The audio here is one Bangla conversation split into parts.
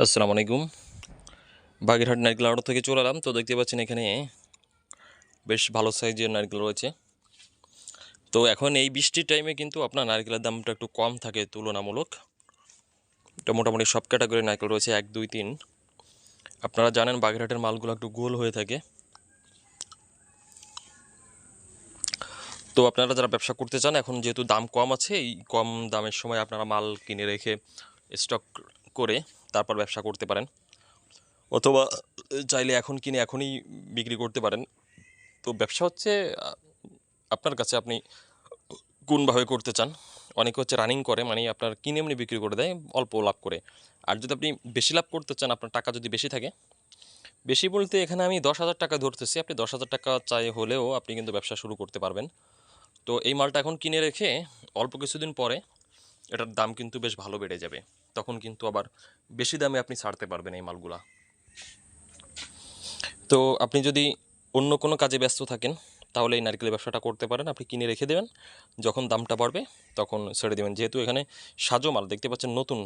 আসসালামু আলাইকুম। বাগেরহাট নারকেল আড়ত থেকে চলে এলাম। তো দেখতে পাচ্ছেন এখানে বেশ ভালো সাইজের নারকেল রয়েছে। তো এখন এই বৃষ্টির টাইমে কিন্তু আপনার নারকেলের দামটা একটু কম থাকে তুলনামূলক। তো মোটামুটি সব ক্যাটাগরির নারকেল রয়েছে 1, 2, 3। আপনারা জানেন বাগেরহাটের মালগুলো একটু গোল হয়ে থাকে। তো আপনারা যারা ব্যবসা করতে চান, এখন যেহেতু দাম কম আছে, এই কম দামের সময় আপনারা মাল কিনে রেখে স্টক করে তারপর ব্যবসা করতে পারেন, অথবা চাইলে এখন কিনে এখনই বিক্রি করতে পারেন। তো ব্যবসা হচ্ছে আপনার কাছে, আপনি কোনভাবে করতে চান। অনেকে হচ্ছে রানিং করে, মানে আপনার কিনে এমনি বিক্রি করে দেয় অল্প লাভ করে। আর যদি আপনি বেশি লাভ করতে চান, আপনার টাকা যদি বেশি থাকে, বেশি বলতে এখানে আমি 10,000 টাকা ধরতেছি, আপনি 10,000 টাকা চাই হলেও আপনি কিন্তু ব্যবসা শুরু করতে পারবেন। তো এই মালটা এখন কিনে রেখে অল্প কিছুদিন পরে এটার দাম কিন্তু বেশ ভালো বেড়ে যাবে, তখন কিন্তু আবার বেশি দামে আপনি ছাড়তে পারবেন এই মালগুলা। তো আপনি যদি অন্য কোনো কাজে ব্যস্ত থাকেন, তাহলে এই নারকেলের ব্যবসাটা করতে পারেন। আপনি কিনে রেখে দেবেন, যখন দামটা বাড়বে তখন ছেড়ে দেবেন। যেহেতু এখানে সাজো মাল দেখতে পাচ্ছেন নতুন,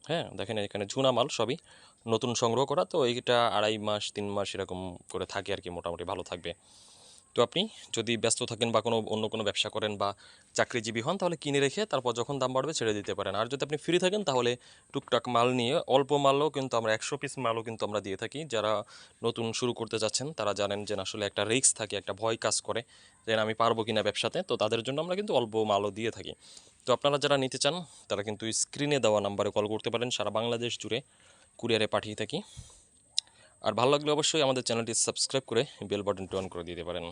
হ্যাঁ দেখেন এখানে ঝুনা মাল সবই নতুন সংগ্রহ করা। তো এইটা 2.5 মাস 3 মাস এরকম করে থাকে আর কি, মোটামুটি ভালো থাকবে। তো আপনি যদি ব্যস্ত থাকেন বা অন্য কোনো ব্যবসা করেন বা চাকরিজীবী হন, তাহলে কিনে রেখে তারপর যখন দাম বাড়বে ছেড়ে দিতে পারেন। আর যদি আপনি ফ্রি থাকেন, তাহলে টুকটাক মাল নিয়ে, অল্প মালও কিন্তু আমরা 100 পিস মালও কিন্তু আমরা দিয়ে থাকি। যারা নতুন শুরু করতে যাচ্ছেন তারা জানেন যে আসলে একটা রিস্ক থাকে, একটা ভয় কাজ করে যে আমি পারবো কিনা ব্যবসাতে। তো তাদের জন্য আমরা কিন্তু অল্প মালও দিয়ে থাকি। তো আপনারা যারা নিতে চান তারা কিন্তু স্ক্রিনে দেওয়া নাম্বারে কল করতে পারেন। সারা বাংলাদেশ জুড়ে কুরিয়ারে পাঠিয়ে থাকি। আর ভালো লাগলে অবশ্যই আমাদের চ্যানেলটি সাবস্ক্রাইব করে বেল বাটনটি অন করে দিতে পারেন।